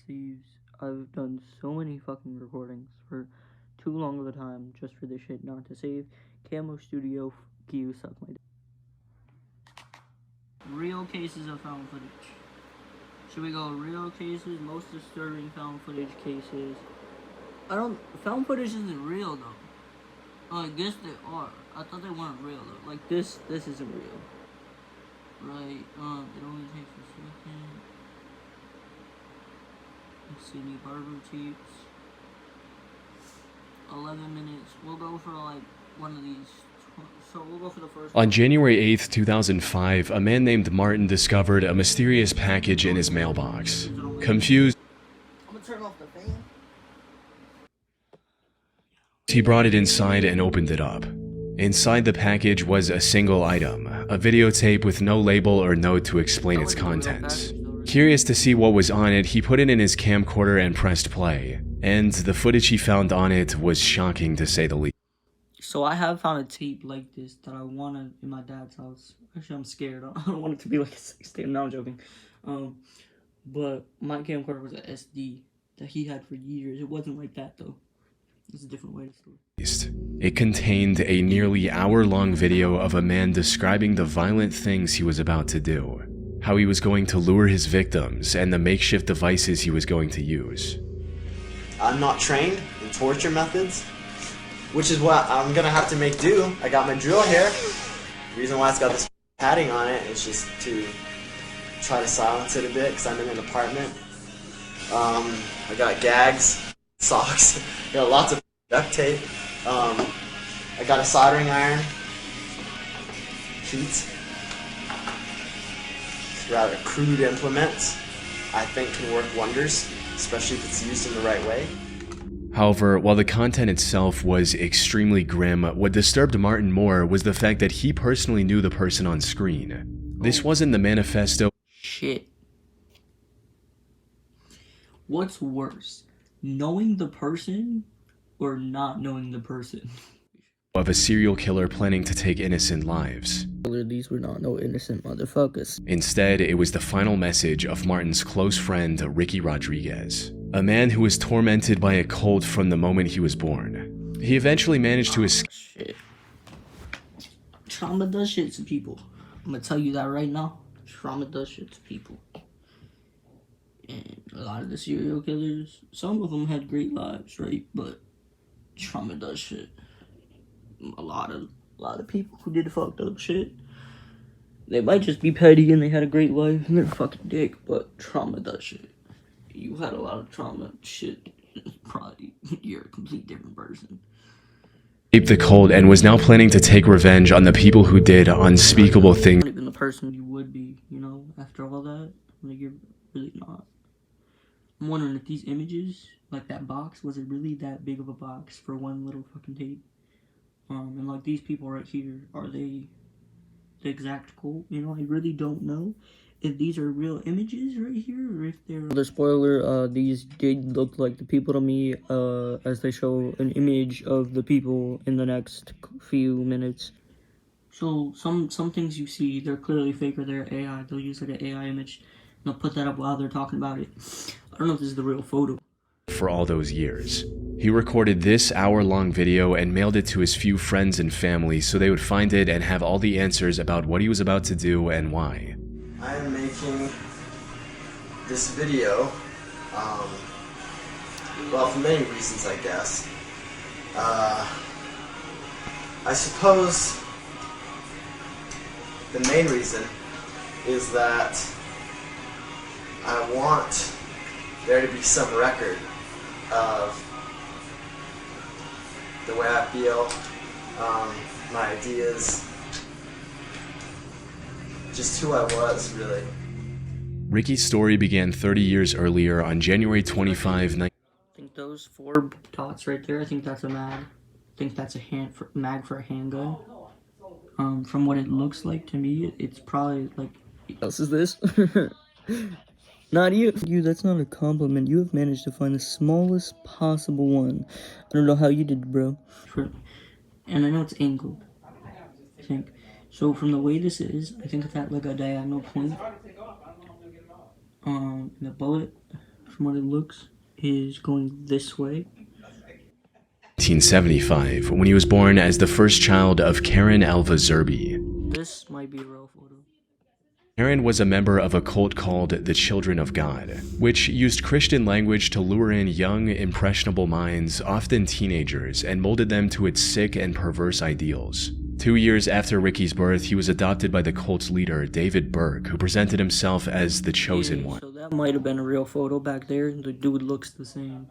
Thieves. I've done so many fucking recordings for too long of a time just for this shit not to save. Camo Studio, you suck my dick. Real cases of found footage. Should we go real cases, most disturbing found footage cases? Found footage isn't real though. Oh, I guess they are. I thought they weren't real though. Like this isn't real. Right, it only takes a second. Sydney Barber tapes. 11 minutes. We'll go for like one of these. So we'll go for the first On January 8th, 2005, a man named Martin discovered a mysterious package in his mailbox. Confused, I'm gonna turn off the fan. he brought it inside and opened it up. Inside the package was a single item, a videotape with no label or note to explain its contents. Curious to see what was on it, he put it in his camcorder and pressed play. And the footage he found on it was shocking to say the least. So I have found a tape like this that I wanted in my dad's house. Actually, I'm scared. I don't want it to be like a 16. No, I'm joking. But my camcorder was an SD that he had for years. It wasn't like that though. It's a different way to store it. It contained a nearly hour-long video of a man describing the violent things he was about to do, how he was going to lure his victims, and the makeshift devices he was going to use. I'm not trained in torture methods, which is what I'm gonna have to make do. I got my drill here. The reason why it's got this padding on it is just to try to silence it a bit, because I'm in an apartment. I got gags, socks, I got lots of duct tape. I got a soldering iron, sheets. It's rather crude implements. I think can work wonders, especially if it's used in the right way. However, while the content itself was extremely grim, what disturbed Martin more was the fact that he personally knew the person on screen. This wasn't the manifesto Shit. What's worse? Knowing the person or not knowing the person? of a serial killer planning to take innocent lives. These were not no innocent motherfuckers. Instead, it was the final message of Martin's close friend, Ricky Rodriguez, a man who was tormented by a cult from the moment he was born. He eventually managed to escape. Shit. Trauma does shit to people. I'm gonna tell you that right now. Trauma does shit to people. And a lot of the serial killers, some of them had great lives, right? But trauma does shit. A lot of people who did fucked up shit, they might just be petty and they had a great life and they're fucking dick, but trauma does shit. You had a lot of trauma shit, probably you're a complete different person. The cult and was now planning to take revenge on the people who did unspeakable things. Not even the person you would be, you know, after all that. Like, you're really not. I'm wondering if these images, like that box, was it really that big of a box for one little fucking tape? And like these people right here, are they the exact cult? You know, I really don't know if these are real images right here or if they're... The spoiler, these did look like the people to me, as they show an image of the people in the next few minutes. So some things you see, they're clearly fake or they're AI. They'll use like an AI image and they'll put that up while they're talking about it. I don't know if this is the real photo. For all those years. He recorded this hour-long video and mailed it to his few friends and family so they would find it and have all the answers about what he was about to do and why. I am making this video, well, for many reasons, I guess. I suppose the main reason is that I want there to be some record of the way I feel, my ideas, just who I was, really. Ricky's story began 30 years earlier on January 25, I think those 4 dots right there, I think that's a mag. I think that's a mag for a handgun. From what it looks like to me, it's probably like... What else is this? Not you. That's not a compliment. You have managed to find the smallest possible one. I don't know how you did, bro. And I know it's angled, I think. So from the way this is, I think it's at like a diagonal point. The bullet from what it looks, is going this way. 1975, when he was born as the first child of Karen Alva Zerbe. This might be a real photo. Karen was a member of a cult called the Children of God, which used Christian language to lure in young, impressionable minds, often teenagers, and molded them to its sick and perverse ideals. 2 years after Ricky's birth, he was adopted by the cult's leader, David Burke, who presented himself as the chosen one. So that might have been a real photo back there. The dude looks the same.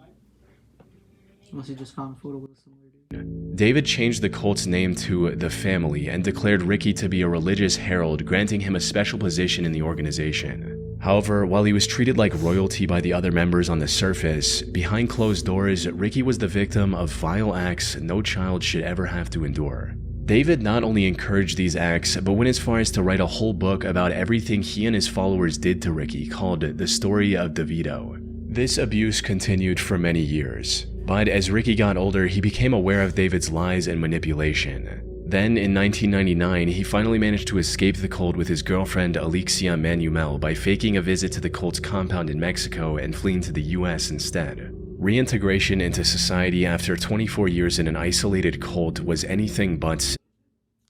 Unless he just found a photo with a similar dude. David changed the cult's name to The Family and declared Ricky to be a religious herald, granting him a special position in the organization. However, while he was treated like royalty by the other members on the surface, behind closed doors, Ricky was the victim of vile acts no child should ever have to endure. David not only encouraged these acts, but went as far as to write a whole book about everything he and his followers did to Ricky, called The Story of DeVito. This abuse continued for many years, but as Ricky got older, he became aware of David's lies and manipulation. Then, in 1999, he finally managed to escape the cult with his girlfriend Alexia Manuel by faking a visit to the cult's compound in Mexico and fleeing to the US instead. Reintegration into society after 24 years in an isolated cult was anything but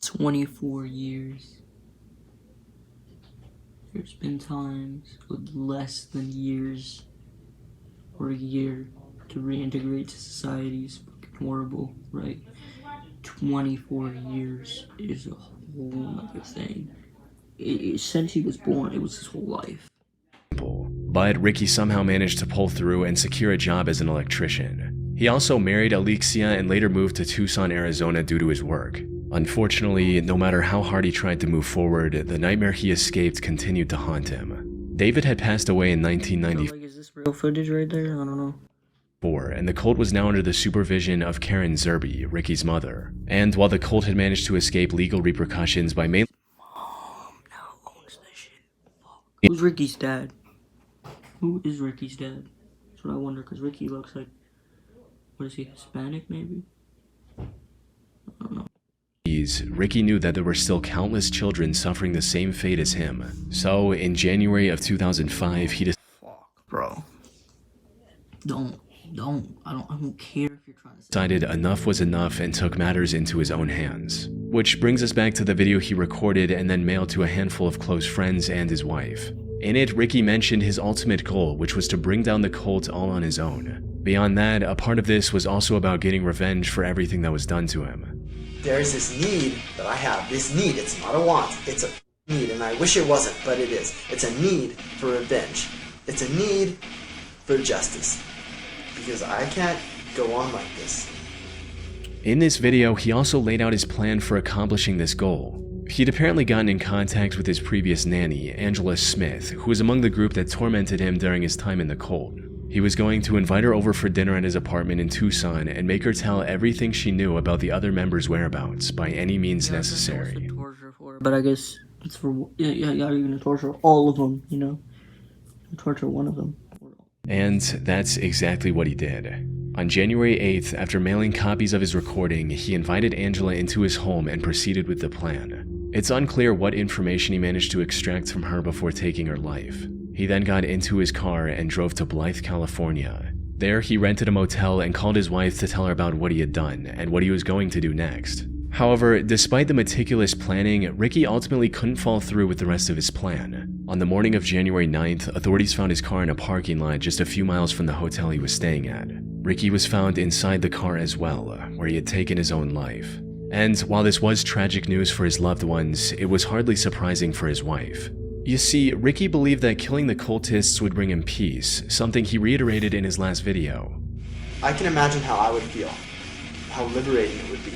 24 years. There's been times with less than years or a year to reintegrate to society is fucking horrible, right? 24 years is a whole other thing. Since he was born, it was his whole life. But Ricky somehow managed to pull through and secure a job as an electrician. He also married Alexia and later moved to Tucson, Arizona due to his work. Unfortunately, no matter how hard he tried to move forward, the nightmare he escaped continued to haunt him. David had passed away in 1994. Like, is this real footage right there? I don't know. And the cult was now under the supervision of Karen Zerbe, Ricky's mother. And while the cult had managed to escape legal repercussions by mainly Mom now owns this shit. Fuck. Who's Ricky's dad? Who is Ricky's dad? That's what I wonder, because Ricky looks like, what is he, Hispanic maybe? I don't know. Ricky knew that there were still countless children suffering the same fate as him. So, in January of 2005, he Fuck, bro. I don't care if you're trying to say decided enough was enough and took matters into his own hands. Which brings us back to the video he recorded and then mailed to a handful of close friends and his wife. In it, Ricky mentioned his ultimate goal, which was to bring down the cult all on his own. Beyond that, a part of this was also about getting revenge for everything that was done to him. There's this need that I have. This need, it's not a want, it's a need, and I wish it wasn't, but it is. It's a need for revenge. It's a need for justice. Because I can't go on like this. In this video, he also laid out his plan for accomplishing this goal. He'd apparently gotten in contact with his previous nanny, Angela Smith, who was among the group that tormented him during his time in the cult. He was going to invite her over for dinner at his apartment in Tucson and make her tell everything she knew about the other members' whereabouts by any means necessary. But I guess it's for, you're gonna torture all of them, you know? Torture one of them. And that's exactly what he did. On January 8th, after mailing copies of his recording, he invited Angela into his home and proceeded with the plan. It's unclear what information he managed to extract from her before taking her life. He then got into his car and drove to Blythe, California. There, he rented a motel and called his wife to tell her about what he had done and what he was going to do next. However, despite the meticulous planning, Ricky ultimately couldn't follow through with the rest of his plan. On the morning of January 9th, authorities found his car in a parking lot just a few miles from the hotel he was staying at. Ricky was found inside the car as well, where he had taken his own life. And while this was tragic news for his loved ones, it was hardly surprising for his wife. You see, Ricky believed that killing the cultists would bring him peace, something he reiterated in his last video. I can imagine how I would feel, how liberating it would be.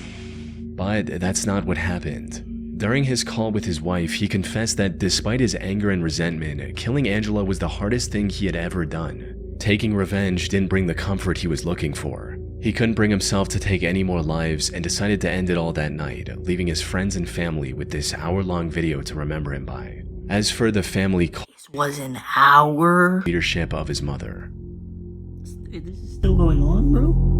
But that's not what happened. During his call with his wife, he confessed that despite his anger and resentment, killing Angela was the hardest thing he had ever done. Taking revenge didn't bring the comfort he was looking for. He couldn't bring himself to take any more lives and decided to end it all that night, leaving his friends and family with this hour-long video to remember him by. As for the family, this was an hour? Leadership of his mother. This is still going on, bro?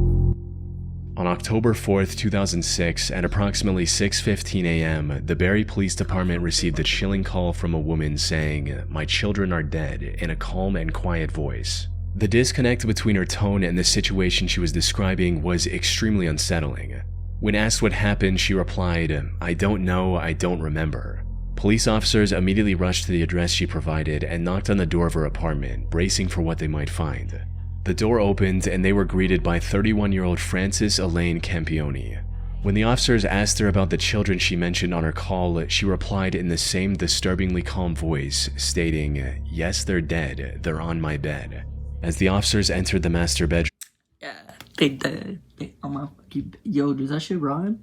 On October 4th, 2006, at approximately 6:15 a.m., the Barrie Police Department received a chilling call from a woman saying, "My children are dead," in a calm and quiet voice. The disconnect between her tone and the situation she was describing was extremely unsettling. When asked what happened, she replied, "I don't know, I don't remember." Police officers immediately rushed to the address she provided and knocked on the door of her apartment, bracing for what they might find. The door opened and they were greeted by 31-year-old Frances Elaine Campione. When the officers asked her about the children she mentioned on her call, she replied in the same disturbingly calm voice, stating, "Yes, they're dead. They're on my bed." As the officers entered the master bedroom, Yo, does that shit rhyme?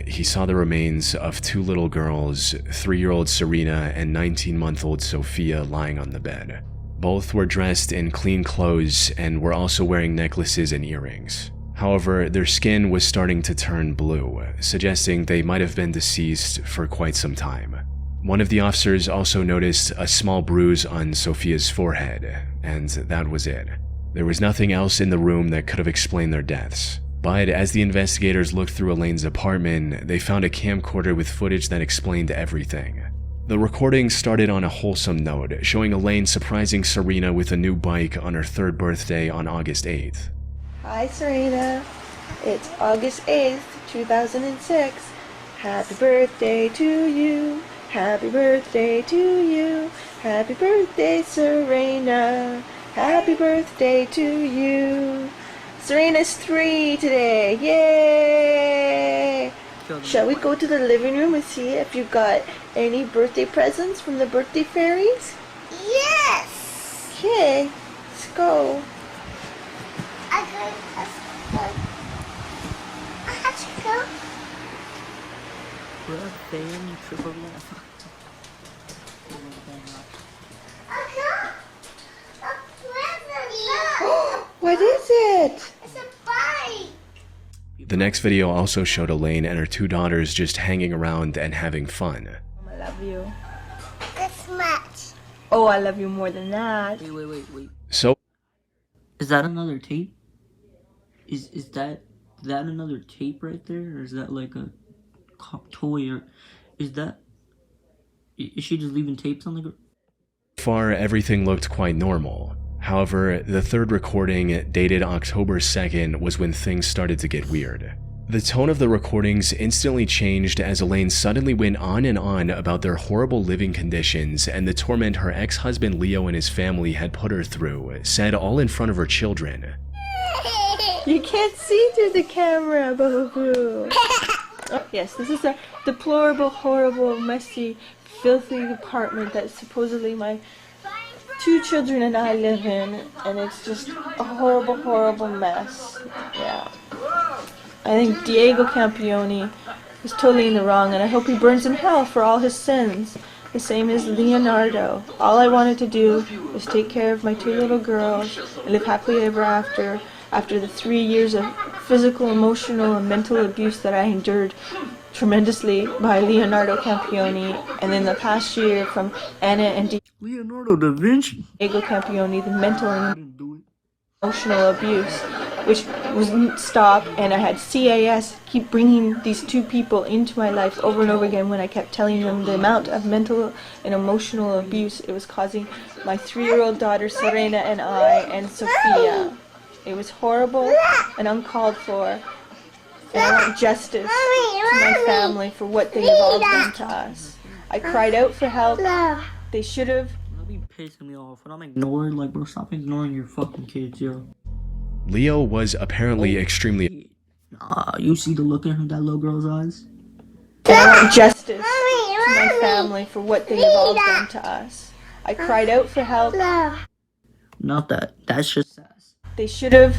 he saw the remains of two little girls, 3-year-old Serena and 19-month-old Sophia, lying on the bed. Both were dressed in clean clothes and were also wearing necklaces and earrings. However, their skin was starting to turn blue, suggesting they might have been deceased for quite some time. One of the officers also noticed a small bruise on Sophia's forehead, and that was it. There was nothing else in the room that could have explained their deaths. But as the investigators looked through Elaine's apartment, they found a camcorder with footage that explained everything. The recording started on a wholesome note, showing Elaine surprising Serena with a new bike on her 3rd birthday on August 8th. Hi Serena, it's August 8th, 2006. Happy birthday to you, happy birthday to you, happy birthday Serena, happy birthday to you. Serena's 3 today, yay! Shall we go to the living room and see if you got any birthday presents from the birthday fairies? Yes! Okay, let's go. I have to go. What is it? It's a bike. The next video also showed Elaine and her 2 daughters just hanging around and having fun. I love you. This much. Oh, I love you more than that. Wait. So, Is that another tape? Is that another tape right there, or is that like a toy, or is she just leaving tapes on the ground? far, everything looked quite normal. However, the 3rd recording, dated October 2nd, was when things started to get weird. The tone of the recordings instantly changed as Elaine suddenly went on and on about their horrible living conditions and the torment her ex-husband Leo and his family had put her through, said all in front of her children. You can't see through the camera, boo-hoo. Oh, yes, this is a deplorable, horrible, messy, filthy apartment that supposedly my 2 children and I live in, and it's just a horrible, horrible mess. Yeah. I think Diego Campione is totally in the wrong, and I hope he burns in hell for all his sins. The same as Leonardo. All I wanted to do was take care of my 2 little girls and live happily ever after the 3 years of physical, emotional, and mental abuse that I endured tremendously by Leonardo Campione, and then the past year from Anna and Leonardo da Vinci. Diego Campione, the mental and emotional abuse, which wouldn't stop, and I had CAS keep bringing these 2 people into my life over and over again when I kept telling them the amount of mental and emotional abuse it was causing my 3-year-old daughter Serena and I and Sophia. It was horrible and uncalled for, and I want justice to my family for what they have all done to us. I cried out for help. They should have. That'll be pissing me off. When I'm ignored, like, bro, stop ignoring your fucking kids, yo. Leo was apparently extremely... You see the look in that little girl's eyes? I want justice to my family for what they have all done to us. I cried out for help. Not that. That's just sass. They should have.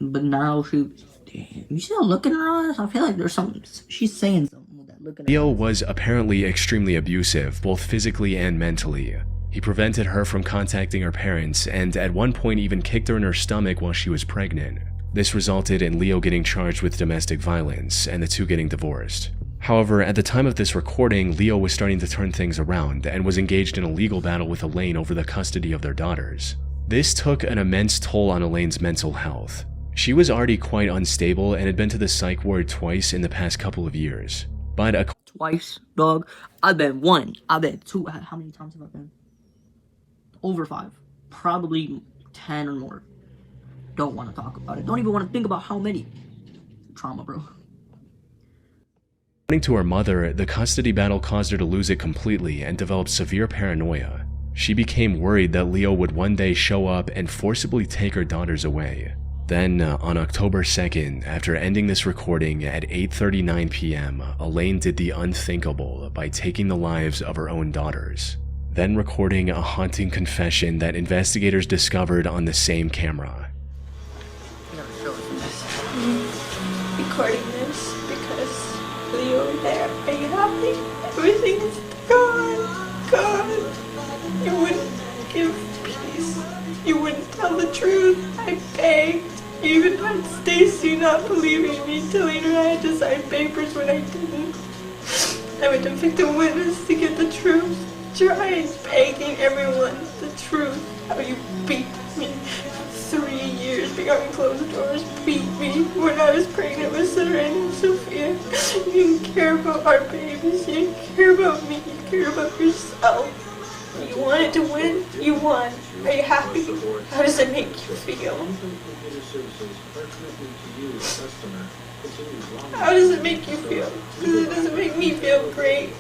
But now damn, you see the look in her eyes? I feel like there's something. She's saying something with that look in her Leo eyes. was apparently extremely abusive, both physically and mentally. He prevented her from contacting her parents, and at one point even kicked her in her stomach while she was pregnant. This resulted in Leo getting charged with domestic violence, and the 2 getting divorced. However, at the time of this recording, Leo was starting to turn things around, and was engaged in a legal battle with Elaine over the custody of their daughters. This took an immense toll on Elaine's mental health. She was already quite unstable and had been to the psych ward twice in the past couple of years. But Twice, dog. I've been 1. I've been 2. How many times have I been? Over 5. probably 10 or more. Don't want to talk about it. Don't even want to think about how many. Trauma, bro. According to her mother, the custody battle caused her to lose it completely and develop severe paranoia. She became worried that Leo would one day show up and forcibly take her daughters away. Then, on October 2nd, after ending this recording at 8:39 p.m., Elaine did the unthinkable by taking the lives of her own daughters, then recording a haunting confession that investigators discovered on the same camera. Recording this because Leo and there, are you happy? Everything is gone. You wouldn't give peace. You wouldn't tell the truth. I begged. You even had Stacy not believing me, telling her I had to sign papers when I didn't. I went to victim witness to get the truth. Trying, begging everyone the truth. How you beat me for 3 years behind closed doors. Beat me when I was pregnant with Serena and Sophia. You didn't care about our babies. You didn't care about me. You cared about yourself. You wanted to win. You won. Are you happy? How does it make you feel? How does it make you feel? Because it doesn't make me feel great.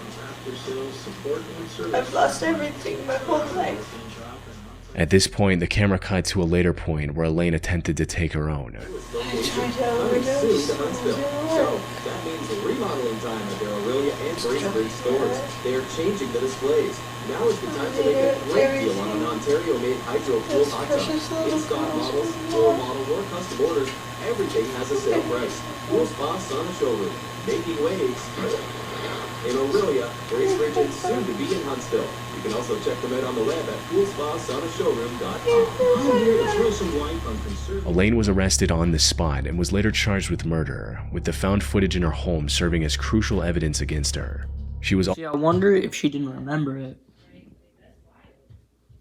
I've lost everything my whole life. At this point, the camera cut to a later point where Elaine attempted to take her own. I tried to overdose. That means remodeling time at their Aurelia and Bracebridge stores. They are changing the displays. Now is the time to make a great deal on an Ontario-made hydro-cooled hot tub. In stock models, floor models, or custom orders, everything has a sale price. Pool Spa Sauna Showroom, making waves in Aurelia, Bracebridge, and soon to be in Huntsville. You can also check them out on the web at poolspasaunashowroom.com. Elaine was arrested on the spot and was later charged with murder, with the found footage in her home serving as crucial evidence against her. She was See, I wonder if she didn't remember it.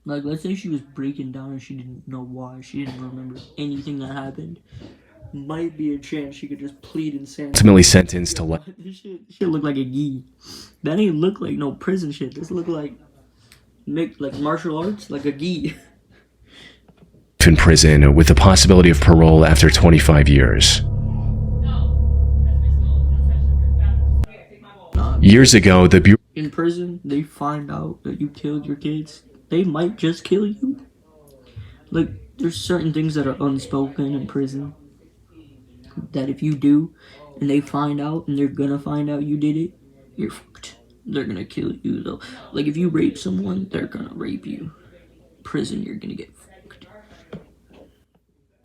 Like, let's say she was breaking down and she didn't know why. She didn't remember anything that happened. Might be a chance she could just plead insanity. ultimately sentenced to life This shit look like a gi. That ain't look like no prison shit. This look like martial arts, like a gi. in prison with the possibility of parole after 25 years. Years ago, the Bureau In prison, they find out that you killed your kids. They might just kill you. Like, there's certain things that are unspoken in prison. That if you do, and they find out, and they're gonna find out you did it, you're fucked. They're gonna kill you, though. Like, if you rape someone, they're gonna rape you. Prison, you're gonna get fucked.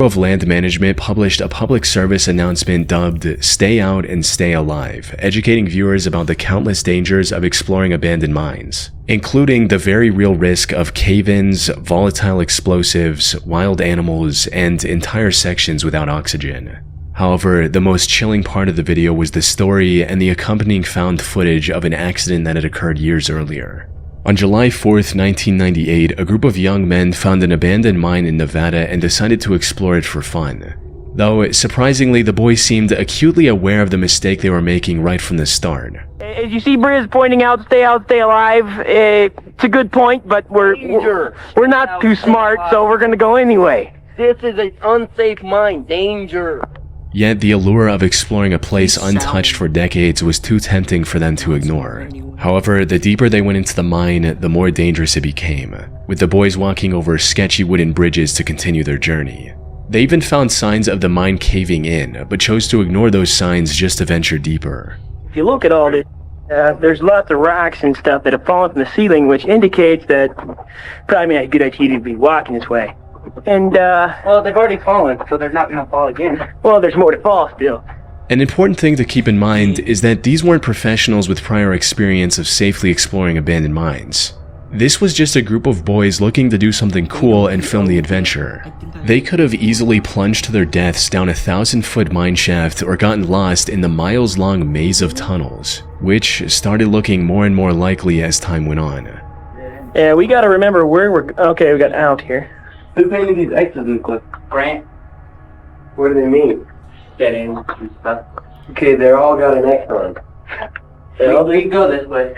of Land Management published a public service announcement dubbed Stay Out and Stay Alive, educating viewers about the countless dangers of exploring abandoned mines, including the very real risk of cave-ins, volatile explosives, wild animals, and entire sections without oxygen. However, the most chilling part of the video was the story and the accompanying found footage of an accident that had occurred years earlier. On July 4th, 1998, a group of young men found an abandoned mine in Nevada and decided to explore it for fun. Though, surprisingly, the boys seemed acutely aware of the mistake they were making right from the start. As you see Briz pointing out, stay alive. It's a good point, but we're not too smart, so we're gonna go anyway. This is an unsafe mine. Danger. Yet the allure of exploring a place untouched for decades was too tempting for them to ignore. However, the deeper they went into the mine, the more dangerous it became, with the boys walking over sketchy wooden bridges to continue their journey. They even found signs of the mine caving in, but chose to ignore those signs just to venture deeper. If you look at all this, there's lots of rocks and stuff that have fallen from the ceiling, which indicates that probably not a good idea to be walking this way. And, Well, they've already fallen, so they're not gonna fall again. well, there's more to fall still. An important thing to keep in mind is that these weren't professionals with prior experience of safely exploring abandoned mines. This was just a group of boys looking to do something cool and film the adventure. They could have easily plunged to their deaths down a 1,000-foot mine shaft or gotten lost in the miles-long maze of tunnels, which started looking more and more likely as time went on. Yeah, we gotta remember where okay, we got out here. Who painted these X's in the cliff? Grant. What do they mean? Dead ends and stuff. Okay, they're all got an X on them. We can go this way.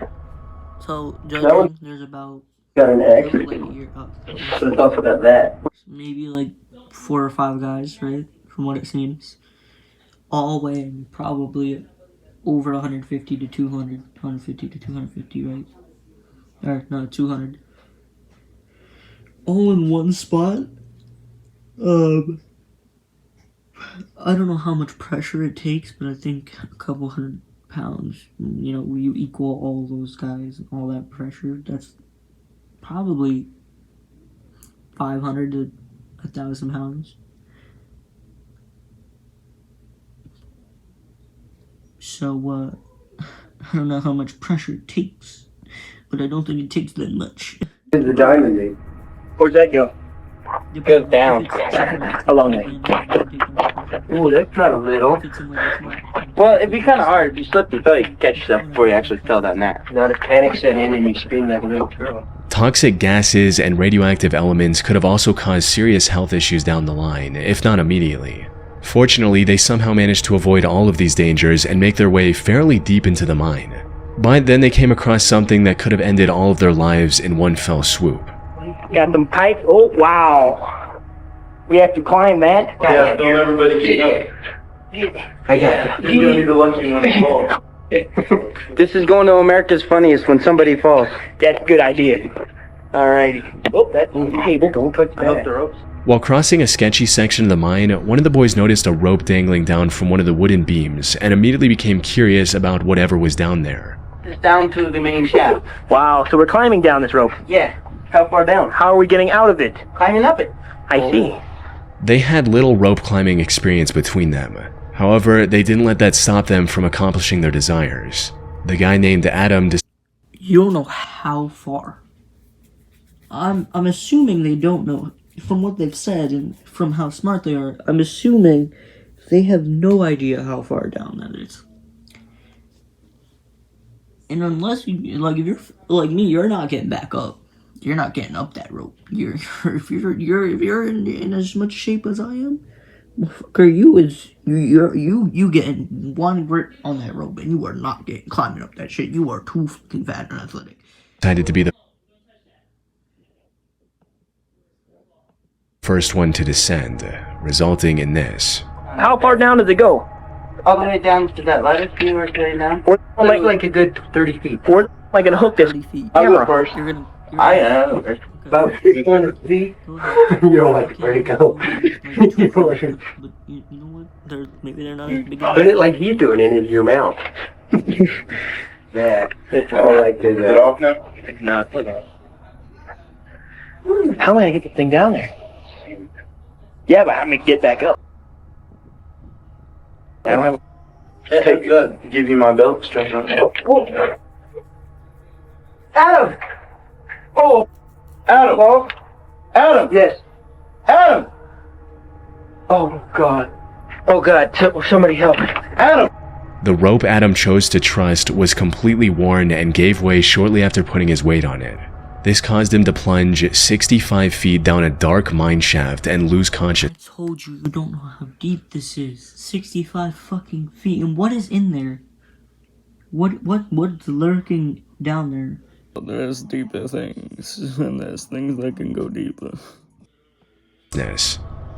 So, judging, there's about Got an X. Like a year up. So talk about that. Maybe like 4 or 5 guys, right? From what it seems. All weighing probably over 150 to 200. 150 to 250, right? Or, no, 200. All in one spot. I don't know how much pressure it takes, but I think a couple hundred pounds, you know, you equal all those guys and all that pressure, that's probably 500 to 1,000 pounds. So, I don't know how much pressure it takes, but I don't think it takes that much. Where's the diamond, dude? Where's that go? Goes down. How long way? Ooh, that's not a little. Well, it'd be kind of hard. If you slipped, you thought you could catch yourself before you actually fell down there. Not if panic set in and you scream like a little girl. Toxic gases and radioactive elements could have also caused serious health issues down the line, if not immediately. Fortunately, they somehow managed to avoid all of these dangers and make their way fairly deep into the mine. But then they came across something that could have ended all of their lives in one fell swoop. Got them pipes. Oh, wow. We have to climb that? Yeah, don't everybody get up. I got it. You're gonna be the lucky one to fall. This is going to America's Funniest when somebody falls. That's a good idea. Alrighty. Oh, that's on the table. Don't touch that. Up the ropes. While crossing a sketchy section of the mine, one of the boys noticed a rope dangling down from one of the wooden beams and immediately became curious about whatever was down there. It's down to the main shaft. Wow, so we're climbing down this rope. Yeah. How far down? How are we getting out of it? Climbing up it. I see. They had little rope climbing experience between them. However, they didn't let that stop them from accomplishing their desires. The guy named Adam You don't know how far. I'm assuming they don't know. From what they've said and from how smart they are, I'm assuming they have no idea how far down that is. And unless you, like, if you're like me, you're not getting back up. You're not getting up that rope. If you're in as much shape as I am, motherfucker, you getting one grip on that rope and you are not climbing up that shit. You are too fucking fat and athletic. decided to be the first one to descend, resulting in this. How far down does it go? All the way down to that ladder, you were going down? Like a good 30 feet. We're am I gonna hook this 30 feet. I'll go first. You're gonna I am. About 300 feet. You don't like to break out. But you know what? Maybe they're not as big. Put it like he's doing it into your mouth. Yeah. It's all like this. Is it off now? It's not. How am I gonna get this thing down there? Yeah, but how am I gonna get back up? I don't have. Hey, good. Give you my belt. Strap it on. Adam! Oh! Adam! Hello? Adam! Yes. Adam! Oh, God. Oh, God. Somebody help. Adam! The rope Adam chose to trust was completely worn and gave way shortly after putting his weight on it. This caused him to plunge 65 feet down a dark mine shaft and lose consciousness. I told you don't know how deep this is. 65 fucking feet. And what is in there? What's lurking down there? There's deeper things, and there's things that can go deeper.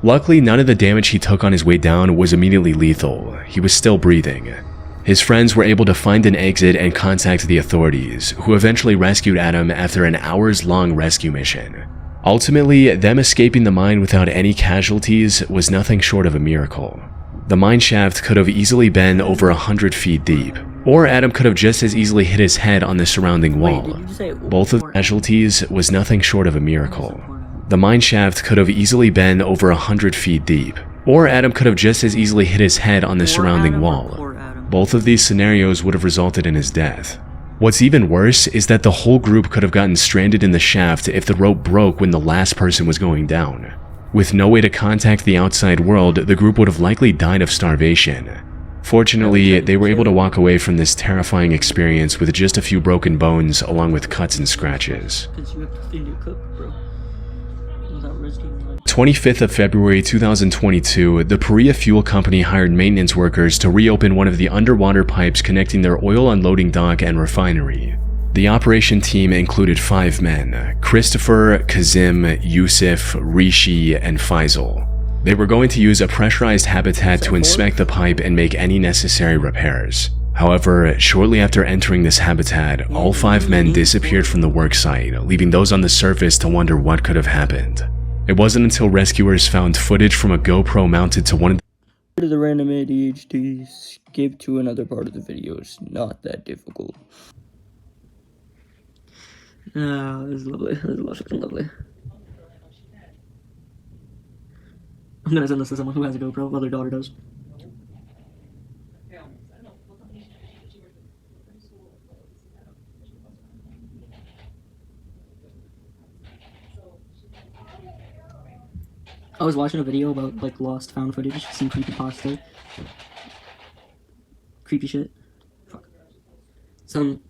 Luckily, none of the damage he took on his way down was immediately lethal. He was still breathing. His friends were able to find an exit and contact the authorities, who eventually rescued Adam after an hours-long rescue mission. Ultimately, them escaping the mine without any casualties was nothing short of a miracle. The mine shaft could have easily been over 100 feet deep, or Adam could have just as easily hit his head on the surrounding wall. Both of the casualties was nothing short of a miracle. The mine shaft could have easily been over 100 feet deep, or Adam could have just as easily hit his head on the surrounding wall. Both of these scenarios would have resulted in his death. What's even worse is that the whole group could have gotten stranded in the shaft if the rope broke when the last person was going down. With no way to contact the outside world, the group would have likely died of starvation. Fortunately, they were able to walk away from this terrifying experience with just a few broken bones along with cuts and scratches. 25th of February 2022, the Perea Fuel Company hired maintenance workers to reopen one of the underwater pipes connecting their oil unloading dock and refinery. The operation team included 5 men: Christopher, Kazim, Yusuf, Rishi, and Faisal. They were going to use a pressurized habitat to inspect the pipe and make any necessary repairs. However, shortly after entering this habitat, all 5 men disappeared from the worksite, leaving those on the surface to wonder what could have happened. It wasn't until rescuers found footage from a GoPro mounted to one of the random ADHD, skip to another part of the video. It's not that difficult. This is lovely. This is fucking lovely. I'm gonna send this to someone who has a GoPro, while their daughter does. I was watching a video about like lost found footage, some creepypasta. Creepy shit. Fuck. Some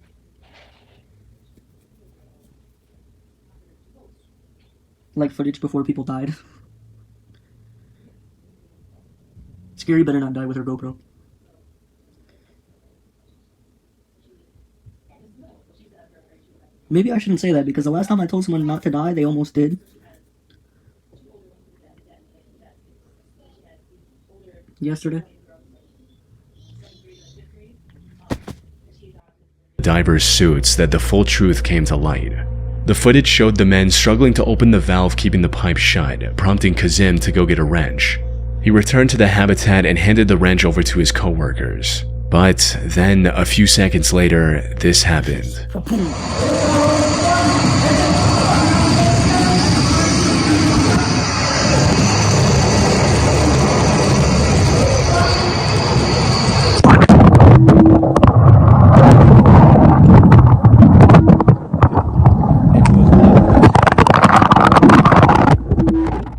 like footage before people died. Scary better not die with her GoPro. Maybe I shouldn't say that, because the last time I told someone not to die, they almost did. Yesterday. Divers' suits that the full truth came to light. The footage showed the men struggling to open the valve keeping the pipe shut, prompting Kazim to go get a wrench. He returned to the habitat and handed the wrench over to his co-workers. But then, a few seconds later, this happened.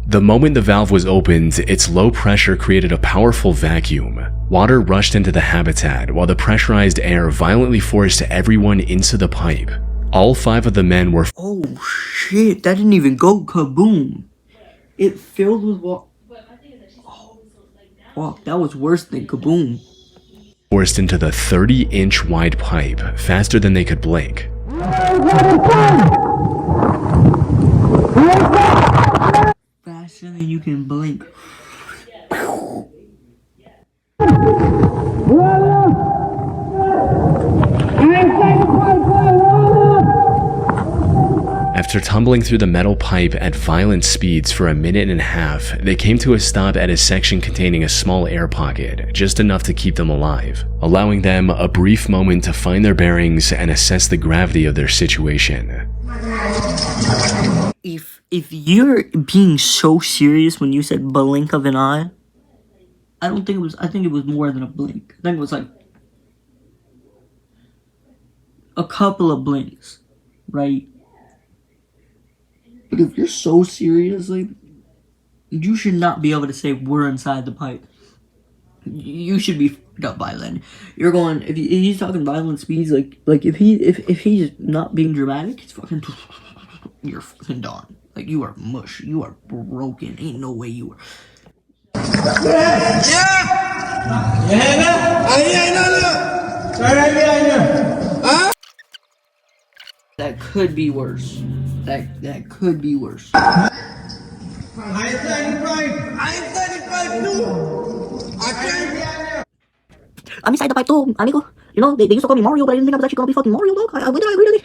The moment the valve was opened, its low pressure created a powerful vacuum. Water rushed into the habitat, while the pressurized air violently forced everyone into the pipe. All 5 of the men were— Oh shit, that didn't even go kaboom. It filled with water. Oh, fuck, that was worse than kaboom. Forced into the 30-inch wide pipe faster than they could blink. Faster than you can blink. After tumbling through the metal pipe at violent speeds for a minute and a half, they came to a stop at a section containing a small air pocket, just enough to keep them alive, allowing them a brief moment to find their bearings and assess the gravity of their situation. If you're being so serious when you said blink of an eye, I think it was more than a blink. I think it was like a couple of blinks, right? But if you're so serious, like, you should not be able to say we're inside the pipe. You should be f***ed up by then. You're going, if he's talking violent speeds, like if he's not being dramatic, it's fucking, you're fucking done. Like, you are mush. You are broken. Ain't no way you are. That could be worse. That could be worse. I'm inside the pipe too, amigo. You know, they used to call me Mario, but I didn't think I was actually gonna be fucking Mario, dog. I really.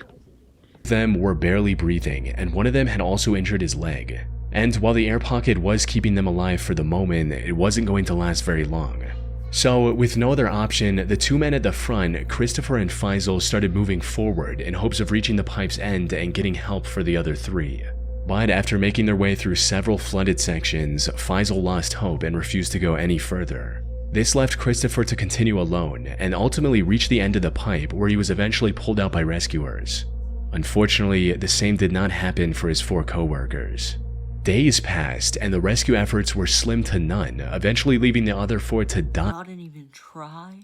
Them were barely breathing, and one of them had also injured his leg. And while the air pocket was keeping them alive for the moment, it wasn't going to last very long. So, with no other option, the 2 men at the front, Christopher and Faisal, started moving forward in hopes of reaching the pipe's end and getting help for the other 3. But after making their way through several flooded sections, Faisal lost hope and refused to go any further. This left Christopher to continue alone, and ultimately reach the end of the pipe, where he was eventually pulled out by rescuers. Unfortunately, the same did not happen for his 4 co-workers. Days passed, and the rescue efforts were slim to none, eventually leaving the other 4 to die. I didn't even try.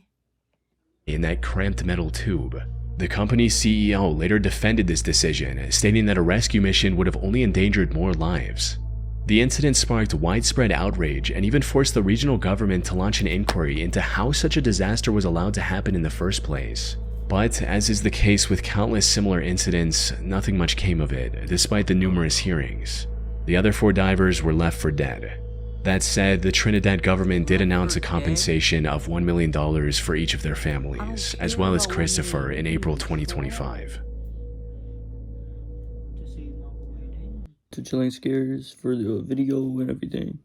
In that cramped metal tube. The company's CEO later defended this decision, stating that a rescue mission would have only endangered more lives. The incident sparked widespread outrage and even forced the regional government to launch an inquiry into how such a disaster was allowed to happen in the first place. But, as is the case with countless similar incidents, nothing much came of it, despite the numerous hearings. The other 4 divers were left for dead. That said, the Trinidad government did announce a compensation of $1 million for each of their families, as well as Christopher, in April 2025. To Chilling Scares for the video and everything.